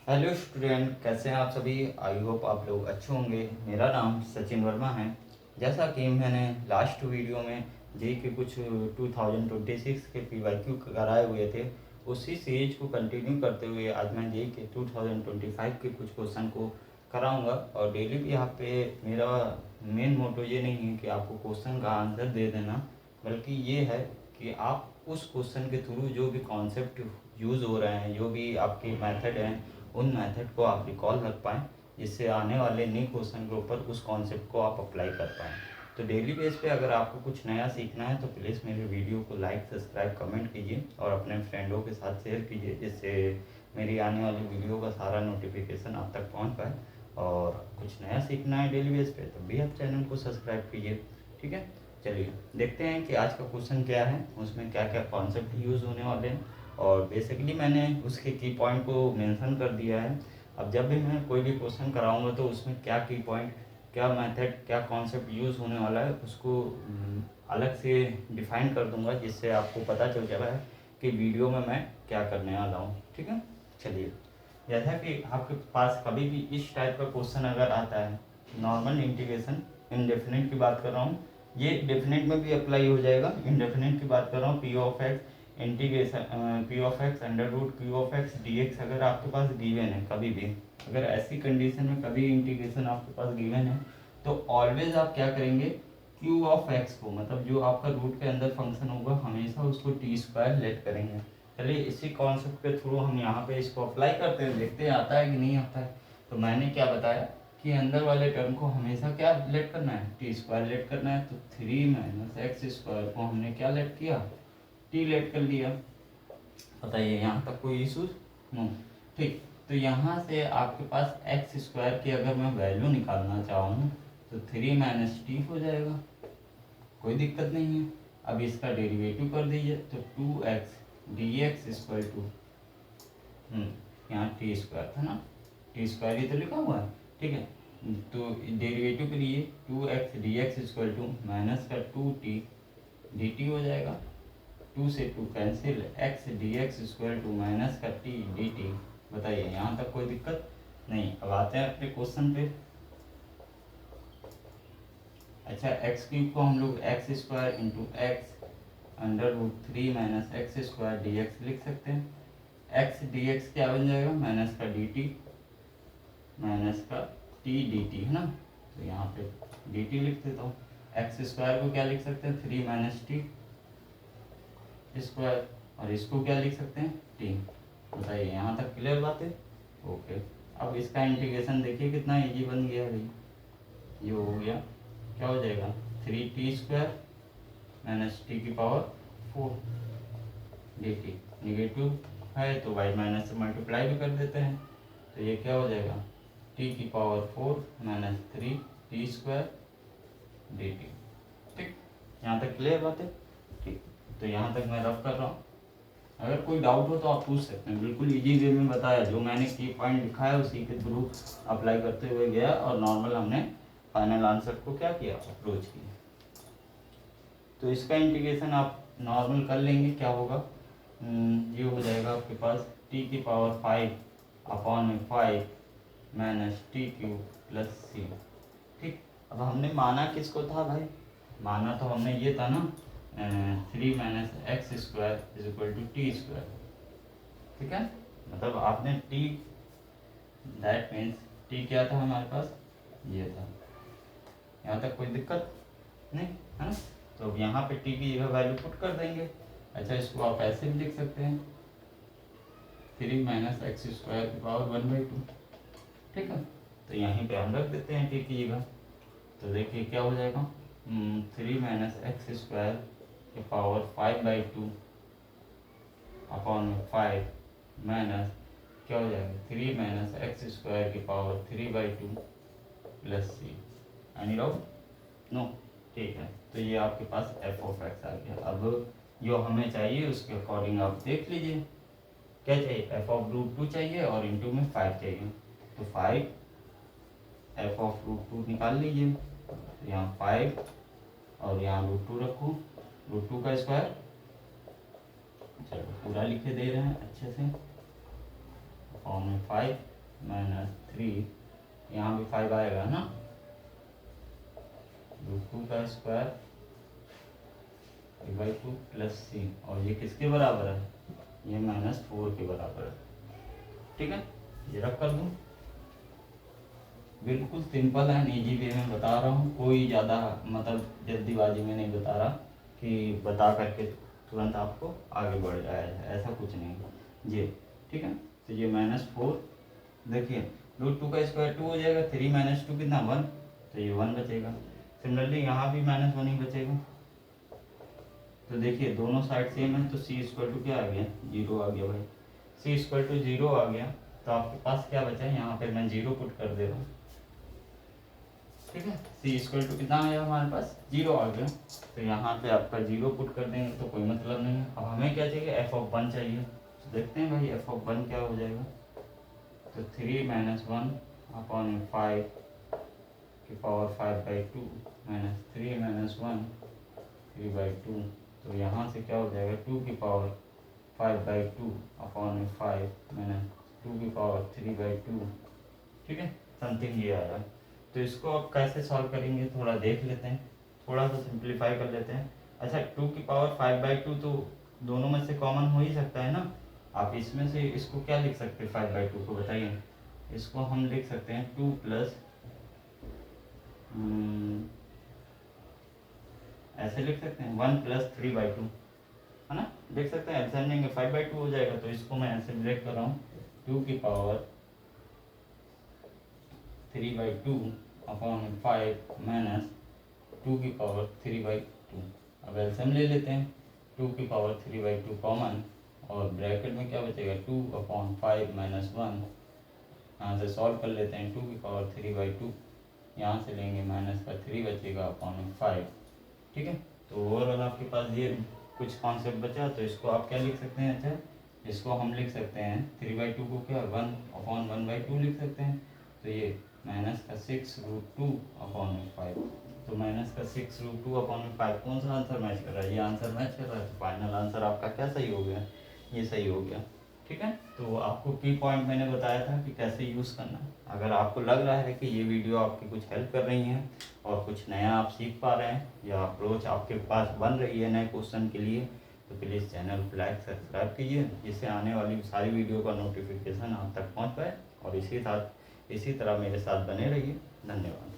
Hello student, कैसे हैं आप सभी। आई होप आप लोग अच्छे होंगे। मेरा नाम सचिन वर्मा है। जैसा कि मैंने लास्ट वीडियो में जे के कुछ 2026 के पीवाईक्यू कराए हुए थे, उसी सीरीज को कंटिन्यू करते हुए आज मैं जे के 2025 के कुछ क्वेश्चन को कराऊंगा। और डेली भी यहाँ पे मेरा मेन मोटो ये नहीं है कि आपको क्वेश्चन का आंसर दे देना, बल्कि ये है कि आप उस क्वेश्चन के थ्रू जो भी कॉन्सेप्ट यूज़ हो रहे हैं, जो भी आपके मेथड हैं, उन मेथड को आप रिकॉल रख पाएँ, जिससे आने वाले न्यू क्वेश्चन के ऊपर उस कॉन्सेप्ट को आप अप्लाई कर पाएँ। तो डेली बेस पे अगर आपको कुछ नया सीखना है तो प्लीज़ मेरे वीडियो को लाइक, सब्सक्राइब, कमेंट कीजिए और अपने फ्रेंडों के साथ शेयर कीजिए, जिससे मेरी आने वाली वीडियो का सारा नोटिफिकेशन आप तक पहुंच पाए। और कुछ नया सीखना है डेली बेस पे तो भी आप चैनल को सब्सक्राइब कीजिए। ठीक है, चलिए देखते हैं कि आज का क्वेश्चन क्या है, उसमें क्या क्या कॉन्सेप्ट यूज़ होने वाले हैं। और बेसिकली मैंने उसके की पॉइंट को मेंशन कर दिया है। अब जब भी मैं कोई भी क्वेश्चन कराऊंगा तो उसमें क्या की पॉइंट, क्या मेथड, क्या कॉन्सेप्ट यूज़ होने वाला है, उसको अलग से डिफाइन कर दूंगा, जिससे आपको पता चल जाएगा कि वीडियो में मैं क्या करने वाला हूँ। ठीक है, चलिए। जैसा कि आपके पास कभी भी इस टाइप का क्वेश्चन अगर आता है, नॉर्मल इंटीग्रेशन इनडेफिनेट की बात कर रहा हूँ, ये डेफिनेट में भी अप्लाई हो जाएगा। इनडेफिनेट की बात कर रहा हूँ, p of x integration p of x under root q of x d x अगर आपके पास गिवन है, कभी भी अगर ऐसी कंडीशन में कभी इंटीग्रेशन आपके पास गिवन है, तो ऑलवेज आप क्या करेंगे, क्यू ऑफ एक्स को, मतलब जो आपका रूट के अंदर फंक्शन होगा, हमेशा उसको टी स्क्वायर लेट करेंगे। चलिए इसी कॉन्सेप्ट के थ्रू हम यहाँ पे इसको अप्लाई करते हैं, देखते हैं आता है कि नहीं आता है। तो मैंने क्या बताया कि अंदर वाले टर्म को हमेशा क्या लेट करना है, टी स्क्वायर लेट करना है। तो 3 - x² को हमने क्या लेट किया, टी लेट कर लिया। बताइए यहाँ तक कोई इशू? नो। ठीक, तो यहाँ से आपके पास x² की अगर मैं वैल्यू निकालना चाहूँ तो 3 - t हो जाएगा, कोई दिक्कत नहीं है। अब इसका डेरिवेटिव कर दीजिए तो 2x dx इक्वल टू, यहाँ टी स्क्वायर था ना, टी स्क्वायर ही तो लिखा हुआ है। ठीक है, तो डेरिवेटिव के लिए 2x dx equal to minus का 2t dt हो जाएगा। 2 से 2 cancel, x dx equal to minus का t dt। बताइए यहाँ तक कोई दिक्कत नहीं। अब आते हैं अपने क्वेश्चन पे। अच्छा, एक्स क्यूब को हम लोग x square into x under root 3 - x² dx लिख सकते हैं। एक्स डी एक्स क्या बन जाएगा, माइनस का डी टी, माइनस का टी डी टी है ना। तो यहाँ पे डी टी लिख देता हूँ। एक्स स्क्वायर को क्या लिख सकते हैं, 3 - टी स्क्वायर, और इसको क्या लिख सकते हैं, टी। बताइए यहाँ तक क्लियर बात है? ओके। अब इसका इंटीग्रेशन देखिए कितना इजी बन गया भाई, ये हो गया, क्या हो जाएगा, 3t² माइनस टी की पावर 4 डी टी। निगेटिव है तो वाई माइनस से मल्टीप्लाई भी कर देते हैं, तो ये क्या हो जाएगा, टी की पावर 4 माइनस 3t² dt। ठीक, यहाँ तक क्लियर बात है? ठीक, तो यहाँ तक मैं रफ कर रहा हूँ। अगर कोई डाउट हो तो आप पूछ सकते हैं, बिल्कुल इजी वे में बताया, जो मैंने की पॉइंट लिखा है उसी के थ्रू अप्लाई करते हुए गया, और नॉर्मल हमने फाइनल आंसर को क्या किया, अप्रोच किया। तो इसका इंटीग्रेशन आप नॉर्मल कर लेंगे, क्या होगा, ये हो जाएगा आपके पास t की power 5/5 minus t cube plus c. ठीक, अब हमने माना किसको था भाई, माना तो हमने ये था ना, 3 - x² is equal to t square. ठीक है, मतलब आपने t, दैट मीन्स t क्या था हमारे पास, ये था। यहाँ तक कोई दिक्कत नहीं है ना। तो अब यहाँ पे t की जगह वैल्यू पुट कर देंगे। अच्छा, इसको आप ऐसे भी लिख सकते हैं, 3 - x² की पावर 1/2। ठीक है, तो यहीं पे हम रख देते हैं t की जगह। तो देखिए क्या हो जाएगा, 3 - x² की पावर 5/2 अपॉन 5 माइनस क्या हो जाएगा, 3 - x² की power 3/2 plus c. Any doubt? No. ठीक है, तो ये आपके पास f ऑफ x आ गया। अब जो हमें चाहिए उसके अकॉर्डिंग आप देख लीजिए, क्या चाहिए, f ऑफ रूट 2 चाहिए और इंटू में 5 चाहिए। तो 5 f ऑफ रूट 2 निकाल लीजिए, तो यहाँ 5 और यहाँ रूट 2 रखो, रूट 2 का स्क्वायर, चलो पूरा लिखे दे रहे हैं अच्छे से, फॉर्म में 5 -3, यहाँ भी 5 आएगा ना, रूट 2 का स्क्वायर बाई 2 प्लस सी, और ये किसके बराबर है, ये -4 के बराबर है। ठीक है, ये रख कर दूँ। बिल्कुल सिंपल है, इजी वे में बता रहा हूँ, कोई ज़्यादा मतलब जल्दीबाजी में नहीं बता रहा कि बता करके तुरंत आपको आगे बढ़ जाए, ऐसा कुछ नहीं ये। ठीक है, तो ये -4, देखिए रूट 2 का स्क्वायर 2 हो जाएगा, 3 - 2 कितना 1, तो ये 1 बचेगा। सिमिलरली यहाँ भी -1 ही बचेगा। तो देखिए दोनों साइड सेम है, तो सी इक्वल टू क्या आ गया, 0 आ गया भाई। सी इक्वल टू 0 आ गया, तो आपके पास क्या बचा है, यहाँ पे मैं 0 पुट कर दे रहा हूँ। ठीक है, सी इक्वल टू कितना आया हमारे पास, 0 आ गया, तो यहाँ पे आपका 0 पुट कर देंगे तो कोई मतलब नहीं है। अब हमें क्या चाहिए, f(1) चाहिए। तो देखते हैं भाई f(1) क्या हो जाएगा, तो 3 - 1 अपॉन 5 की पावर 5/2 -3 - 1 3/2, तो यहाँ से क्या हो जाएगा 2 की पावर 5/2 अपॉन 5 - 2 की पावर 3/2। ठीक है, समथिंग ये आया। तो इसको आप कैसे सॉल्व करेंगे थोड़ा देख लेते हैं, थोड़ा सा सिंप्लीफाई कर लेते हैं। अच्छा, 2 की पावर 5/2 तो दोनों में से कॉमन हो ही सकता है ना। आप इसमें से इसको क्या लिख सकते हैं 5/2 को, बताइए। इसको हम लिख सकते हैं 2 प्लस ऐसे लिख सकते हैं 1 + 3/2, है ना, लिख सकते हैं। एल्सियम लेंगे 5/2 हो जाएगा, तो इसको मैं ऐसे ब्रेक कर रहा हूँ 2 की पावर 3/2 अपॉन 5 माइनस 2 की पावर 3/2। अब एल्सियम ले लेते हैं, 2 की पावर 3/2 कॉमन, और ब्रैकेट में क्या बचेगा 2 अपॉन 5 - 1, यहाँ से सॉल्व कर लेते हैं। 2 की पावर 3/2 यहाँ से लेंगे, माइनस का 3 बचेगा अपॉन 5। ठीक है, तो ओवरऑल आपके पास ये कुछ कॉन्सेप्ट बचा, तो इसको आप क्या लिख सकते हैं, अच्छा इसको हम लिख सकते हैं 3/2 को क्या 1 अपॉन 1/2 लिख सकते हैं। तो ये -6√2 अपॉन 5, तो -6√2 अपॉन 5 कौन सा आंसर मैच कर रहा है, ये आंसर मैच कर रहा है। तो फाइनल आंसर आपका क्या सही हो गया, ये सही हो गया। ठीक है, तो आपको की पॉइंट मैंने बताया था कि कैसे यूज़ करना। अगर आपको लग रहा है कि ये वीडियो आपकी कुछ हेल्प कर रही है और कुछ नया आप सीख पा रहे हैं, या अप्रोच आपके पास बन रही है नए क्वेश्चन के लिए, तो प्लीज़ चैनल को लाइक सब्सक्राइब कीजिए, जिससे आने वाली सारी वीडियो का नोटिफिकेशन आप तक पहुंच पाए। और इसी तरह मेरे साथ बने रहिए। धन्यवाद।